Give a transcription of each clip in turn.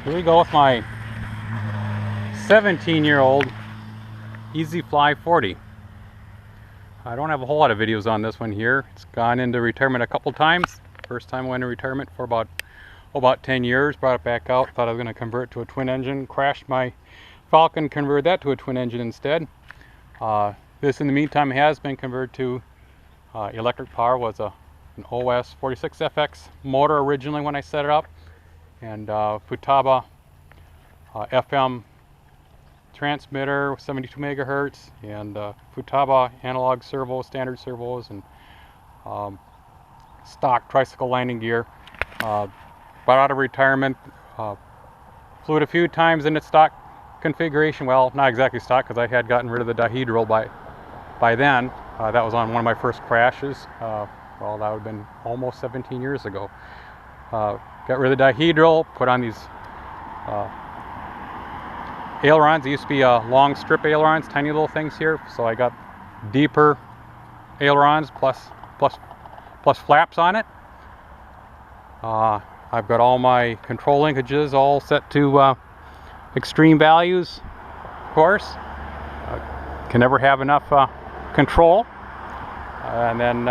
Here we go with my 17-year-old Easy Fly 40. I don't have a whole lot of videos on this one here. It's gone into retirement a couple times. First time I went into retirement for about 10 years. Brought it back out. Thought I was going to convert it to a twin engine. Crashed my Falcon, converted that to a twin engine instead. This in the meantime has been converted to electric power. Was an OS 46FX motor originally when I set it up. And Futaba FM transmitter, 72 megahertz, and Futaba analog servo, standard servos, and stock tricycle landing gear. Brought out of retirement, flew it a few times in its stock configuration. Well, not exactly stock, because I had gotten rid of the dihedral by then. That was on one of my first crashes. Well, that would have been almost 17 years ago. Got rid of the dihedral, put on these ailerons. They used to be long strip ailerons, tiny little things here. So I got deeper ailerons plus flaps on it. I've got all my control linkages all set to extreme values, of course. Can never have enough control. And then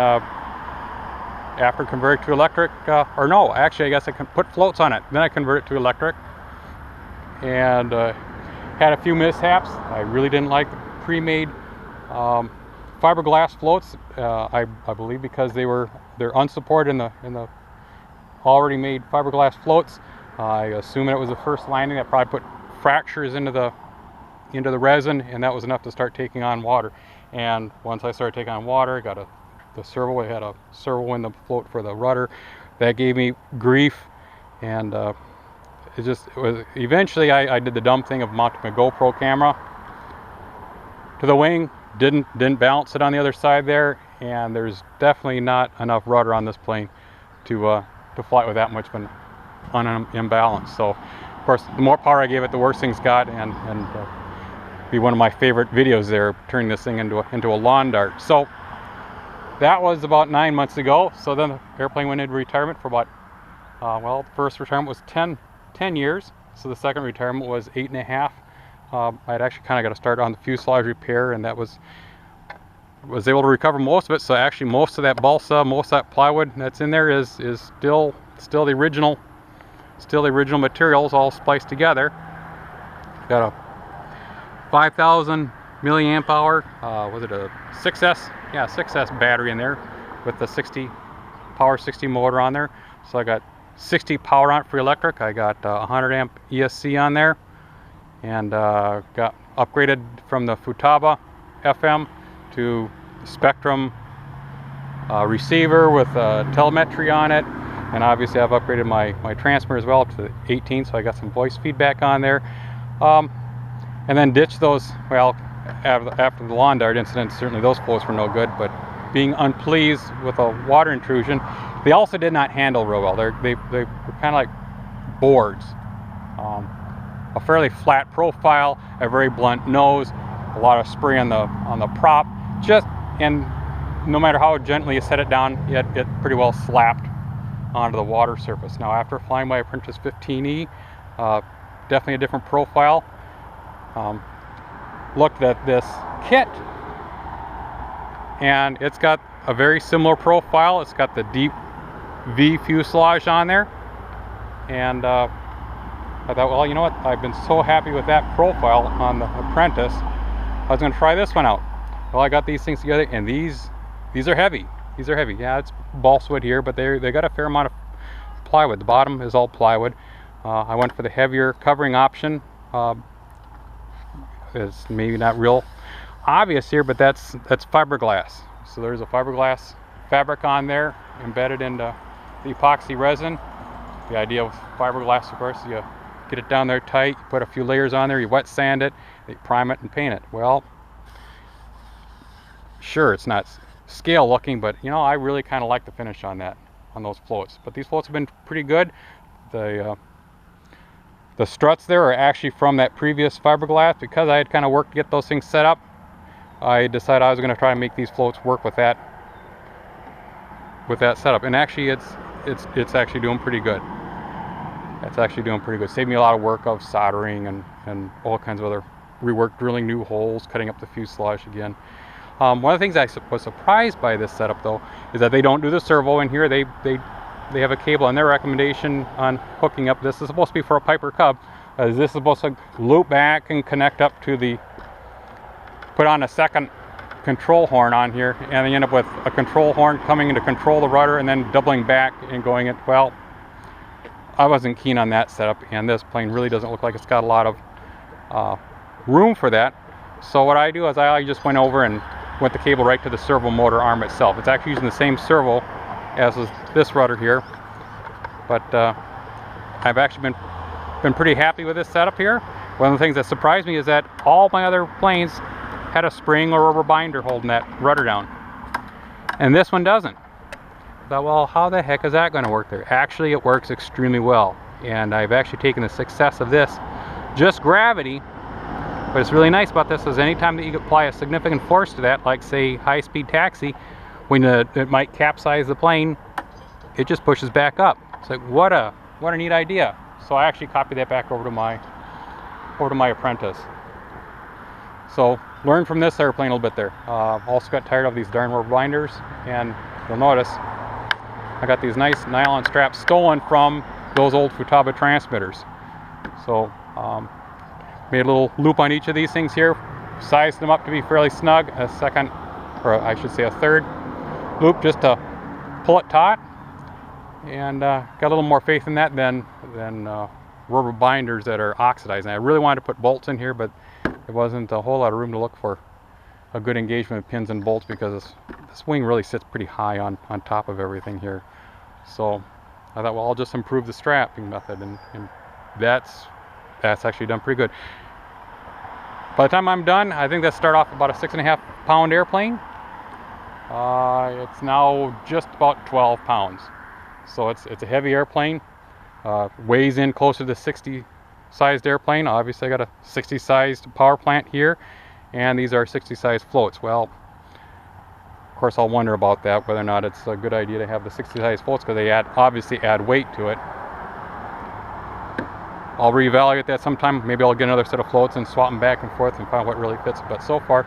after converting to electric, or no, actually I guess I can put floats on it. Then I convert it to electric, and had a few mishaps. I really didn't like the pre-made fiberglass floats. I believe because they're unsupported in the already made fiberglass floats. I assume it was the first landing that probably put fractures into the resin, and that was enough to start taking on water. And once I started taking on water, I got the servo. It had a servo in the float for the rudder. That gave me grief, and it was eventually I did the dumb thing of mounting my GoPro camera to the wing. Didn't balance it on the other side there, and there's definitely not enough rudder on this plane to fly it with that much of an imbalance. So of course, the more power I gave it, the worse things got, and be one of my favorite videos there, turning this thing into a lawn dart. So that was about 9 months ago. So then the airplane went into retirement for about, well, the first retirement was 10 years. So the second retirement was 8.5. I'd actually kind of got to start on the fuselage repair, and that was able to recover most of it. So actually most of that balsa, most of that plywood that's in there is still the original materials all spliced together. Got a 5,000 milliamp hour, was it a 6S? Yeah, 6S battery in there with the 60 motor on there. So I got 60 power on it for electric. I got 100 amp ESC on there, and got upgraded from the Futaba FM to Spectrum receiver with telemetry on it. And obviously I've upgraded my transmitter as well to 18, so I got some voice feedback on there. And then ditched those, well, after the lawn dart incident, certainly those floats were no good, but being unpleased with a water intrusion, they also did not handle real well. They were kind of like boards. A fairly flat profile, a very blunt nose, a lot of spray on the prop, and no matter how gently you set it down, it pretty well slapped onto the water surface. Now after flying my Apprentice 15E, definitely a different profile. Looked at this kit, and it's got a very similar profile. It's got the deep V fuselage on there, and I thought, well, you know what, I've been so happy with that profile on the Apprentice, I was going to try this one out. Well, I got these things together, and these are heavy. These are heavy. Yeah, it's balsa wood here, but they got a fair amount of plywood. The bottom is all plywood. I went for the heavier covering option. It's maybe not real obvious here, but that's fiberglass. So there's a fiberglass fabric on there embedded into the epoxy resin. The idea with fiberglass, of course, you get it down there tight, you put a few layers on there, you wet sand it, you prime it and paint it. Well, sure, it's not scale looking, but you know, I really kind of like the finish on those floats. But these floats have been pretty good. The struts there are actually from that previous fiberglass. Because I had kind of worked to get those things set up, I decided I was going to try and make these floats work with that setup. And actually it's actually doing pretty good. That's actually doing pretty good. Saved me a lot of work of soldering and all kinds of other rework, drilling new holes, cutting up the fuselage again. One of the things I was surprised by this setup though is that they don't do the servo in here. They have a cable, and their recommendation on hooking up, this is supposed to be for a Piper Cub, this is supposed to loop back and connect up to the, put on a second control horn on here, and they end up with a control horn coming in to control the rudder and then doubling back and going it. Well, I wasn't keen on that setup, and this plane really doesn't look like it's got a lot of room for that. So what I do is I just went over and went the cable right to the servo motor arm itself. It's actually using the same servo as is this rudder here, but I've actually been pretty happy with this setup here. One of the things that surprised me is that all my other planes had a spring or rubber binder holding that rudder down, and this one doesn't. I thought, well, how the heck is that going to work there? Actually, it works extremely well, and I've actually taken the success of this, just gravity. But it's really nice about this is anytime that you apply a significant force to that, like say high-speed taxi, when it might capsize the plane, it just pushes back up. It's like, what a neat idea. So I actually copied that back over to my apprentice. So learn from this airplane a little bit there. Also got tired of these darn rubber binders, and you'll notice I got these nice nylon straps stolen from those old Futaba transmitters. So made a little loop on each of these things here, sized them up to be fairly snug, a second, or I should say a third loop just to pull it taut, and got a little more faith in that than rubber binders that are oxidizing. I really wanted to put bolts in here, but there wasn't a whole lot of room to look for a good engagement of pins and bolts because this wing really sits pretty high on top of everything here. So I thought, well, I'll just improve the strapping method, and that's actually done pretty good. By the time I'm done, I think that start off about a 6.5 pound airplane. It's now just about 12 pounds. So it's a heavy airplane. Weighs in closer to the 60 sized airplane. Obviously I got a 60 sized power plant here, and these are 60 sized floats. Well, of course I'll wonder about that, whether or not it's a good idea to have the 60 sized floats, because they obviously add weight to it. I'll reevaluate that sometime. Maybe I'll get another set of floats and swap them back and forth and find what really fits. But so far,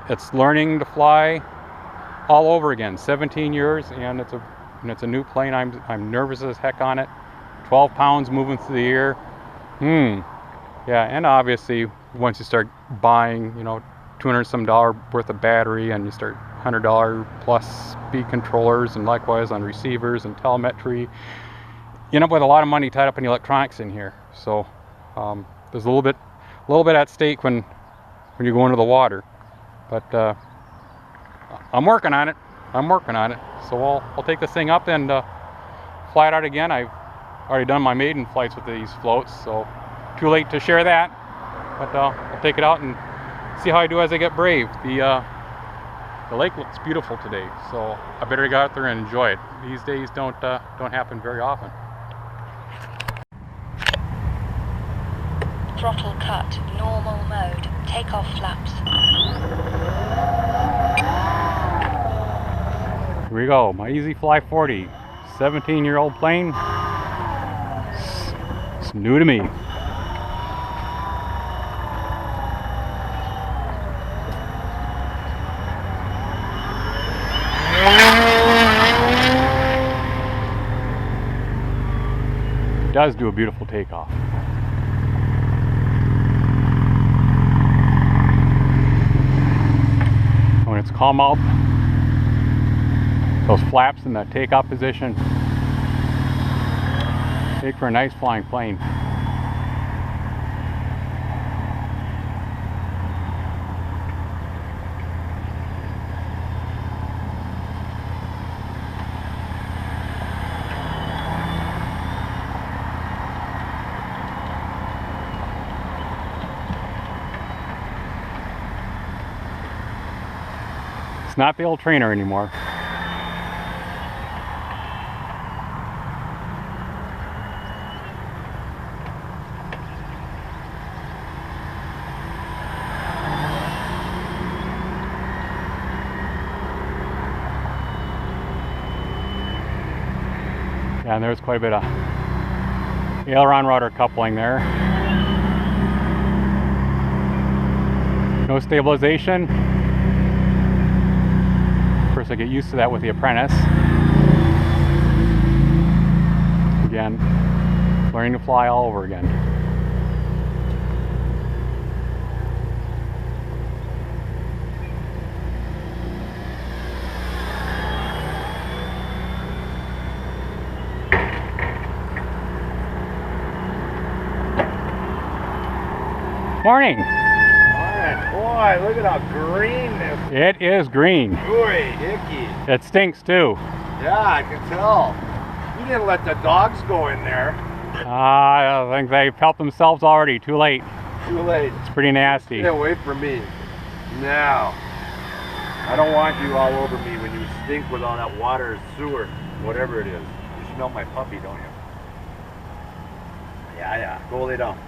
it's learning to fly all over again. 17 years, and it's a new plane. I'm nervous as heck on it. 12 pounds moving through the air. Yeah, and obviously once you start buying, $200 some worth of battery, and you start $100 plus speed controllers, and likewise on receivers and telemetry, you end up with a lot of money tied up in electronics in here. So there's a little bit at stake when you go into the water, but I'm working on it. So I'll take this thing up and fly it out again. I've already done my maiden flights with these floats, so too late to share that, but I'll take it out and see how I do as I get brave. The lake looks beautiful today, so I better get out there and enjoy it. These days don't happen very often. Throttle cut, normal mode, takeoff flaps. Here we go, my Easy Fly 40, 17-year-old plane. It's new to me. It does do a beautiful takeoff. When it's calm out, those flaps in the takeoff position make for a nice flying plane. It's not the old trainer anymore. Yeah, and there's quite a bit of Aileron rudder coupling there. No stabilization. Of course, I get used to that with the apprentice. Again, learning to fly all over again. Morning. Boy, look at how green this is. It is green. Boy, icky. It stinks too. Yeah, I can tell. You didn't let the dogs go in there. I think they've helped themselves already. Too late. Too late. It's pretty nasty. Stay away from me. Now. I don't want you all over me when you stink with all that water, sewer, whatever it is. You smell my puppy, don't you? Yeah. Go lay down.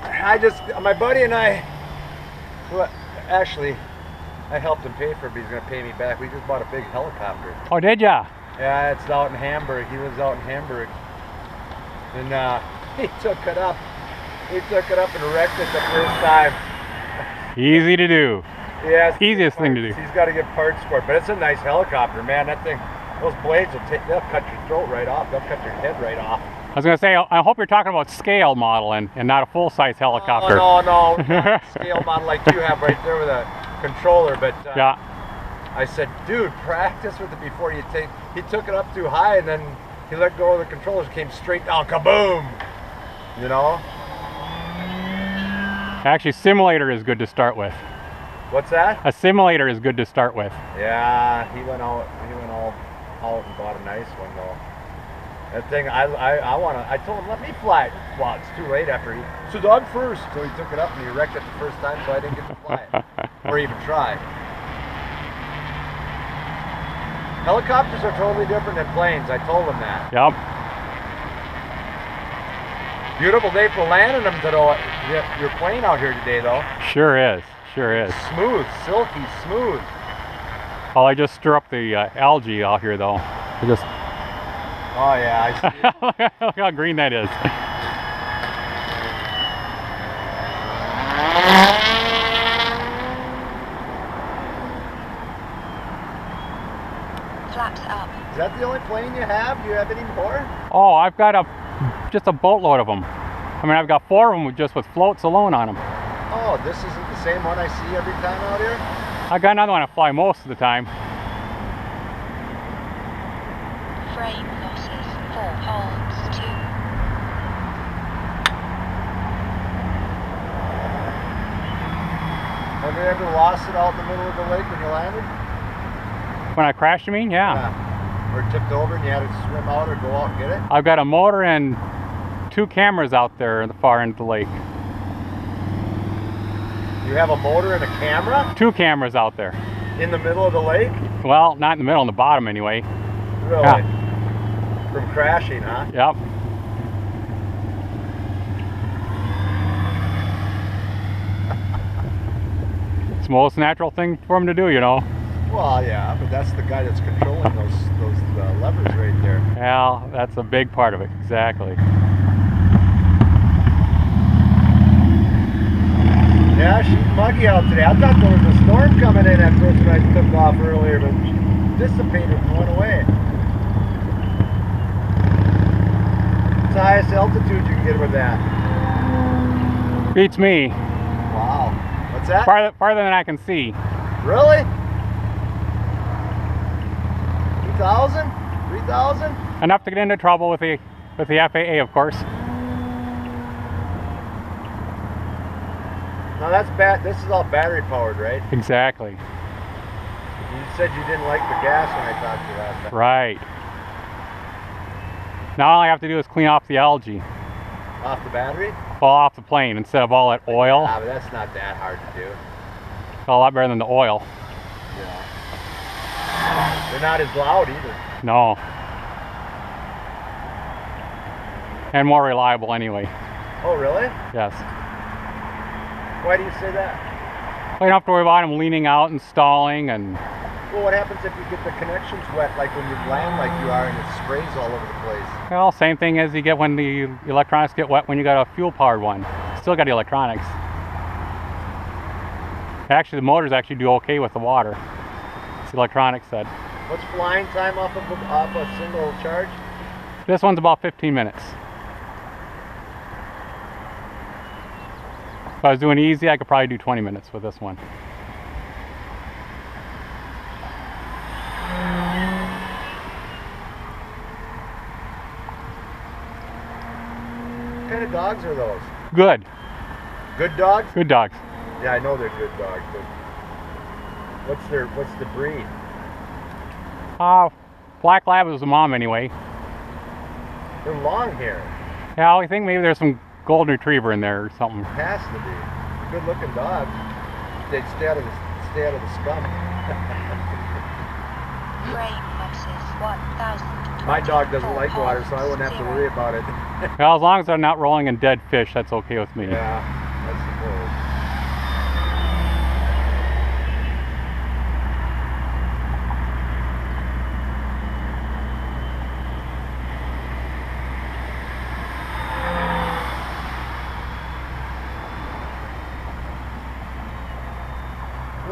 My buddy and I, well, actually, I helped him pay for it, but he's going to pay me back. We just bought a big helicopter. Oh, did ya? Yeah, it's out in Hamburg. He lives out in Hamburg. And he took it up. He took it up and wrecked it the first time. Easy to do. Yeah, easiest thing to do. He's got to get parts for it, but it's a nice helicopter, man. That thing, those blades they'll cut your throat right off. They'll cut your head right off. I was going to say, I hope you're talking about scale model and not a full-size helicopter. No. Scale model like you have right there with a controller, but yeah. I said, dude, practice with it before you take. He took it up too high, and then he let go of the controllers, came straight down, kaboom! You know? Actually, simulator is good to start with. What's that? A simulator is good to start with. Yeah, he went all out and bought a nice one though. That thing, I told him, let me fly it. Well, it's too late after he said, I'm first. So he took it up and he wrecked it the first time, so I didn't get to fly it. Or even try. Helicopters are totally different than planes. I told him that. Yep. Beautiful day for landing them today. Your plane out here today, though. Sure is. Sure is. Smooth, silky, smooth. Oh, I just stir up the algae out here, though. Oh yeah, I see it. Look how green that is. Flaps up. Is that the only plane you have? Do you have any more? Oh, I've got just a boatload of them. I mean, I've got 4 of them just with floats alone on them. Oh, this isn't the same one I see every time out here? I got another one I fly most of the time. Frame losses 4 holds 2. Have you ever lost it out in the middle of the lake when you landed? When I crashed, you mean? Yeah. Or tipped over and you had to swim out or go out and get it? I've got a motor and 2 cameras out there at the far end of the lake. You have a motor and a camera? 2 cameras out there. In the middle of the lake? Well, not in the middle, on the bottom anyway. Really? Yeah. From crashing, huh? Yep. It's the most natural thing for him to do, you know. Well, yeah, but that's the guy that's controlling those levers right there. Yeah, that's a big part of it, exactly. Yeah, she's muggy out today. I thought there was a storm coming in at first when I took off earlier, but it dissipated and went away. What's the highest altitude you can get with that? Beats me. Wow. What's that? Farther than I can see. Really? 2,000? 3,000? Enough to get into trouble with the FAA, of course. Now that's bad. This is all battery powered, right? Exactly. You said you didn't like the gas when I talked to you last time. Right. Now all I have to do is clean off the algae. Off the battery? Fall off the plane instead of all that oil. Ah, but that's not that hard to do. It's a lot better than the oil. Yeah. They're not as loud either. No. And more reliable anyway. Oh, really? Yes. Why do you say that? Well, you don't have to worry about them leaning out and stalling, and Well, what happens if you get the connections wet, like when you land like you are and it sprays all over the place? Well, same thing as you get when the electronics get wet when you got a fuel-powered one. Still got the electronics. Actually, the motors actually do okay with the water. It's the electronics said. What's flying time off a single charge? This one's about 15 minutes. If I was doing easy, I could probably do 20 minutes with this one. What kind of dogs are those? Good. Good dogs? Good dogs. Yeah, I know they're good dogs, but what's the breed? Black Lab is the mom anyway. They're long hair. Yeah, I think maybe there's some golden retriever in there or something. Has to be. Good looking dogs. They'd stay out of the scum. Frame losses 1,000. My dog doesn't like water, so I wouldn't have to worry about it. Well, as long as they're not rolling in dead fish, that's okay with me. Yeah, I suppose.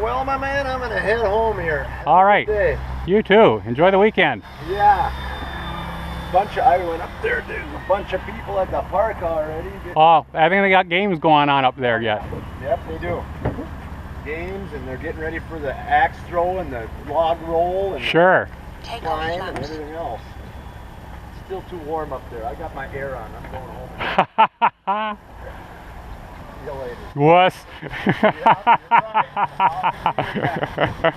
Well, my man, I'm gonna head home here. All right. Day. You too. Enjoy the weekend. Yeah. I went up there. There's a bunch of people at the park already. Oh, I think they got games going on up there yet. Yep, they do. Games, and they're getting ready for the axe throw and the log roll and Sure. the climb and everything else. It's still too warm up there. I got my air on. I'm going home. See you later. Wuss. Yeah, you're right.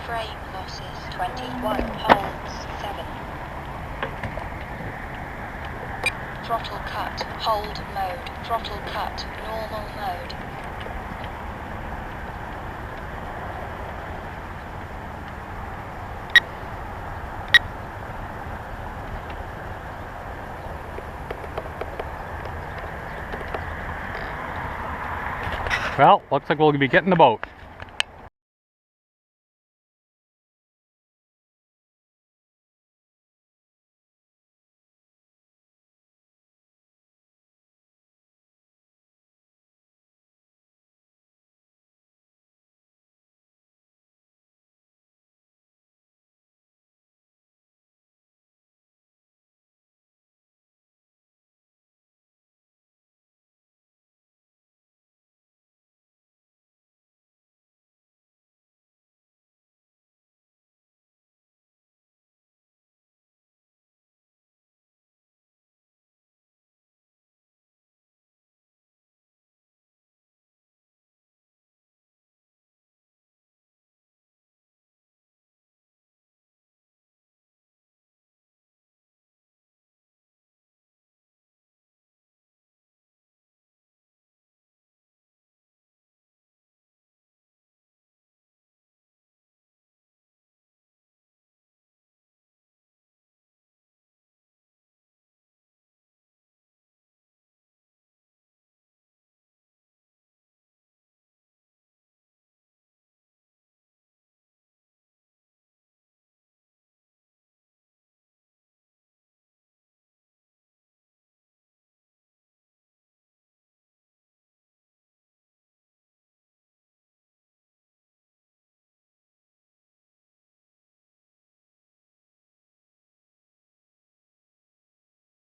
Frame losses 21. Holds 7. Throttle cut. Hold mode. Throttle cut. Normal mode. Well, looks like we'll be getting the boat.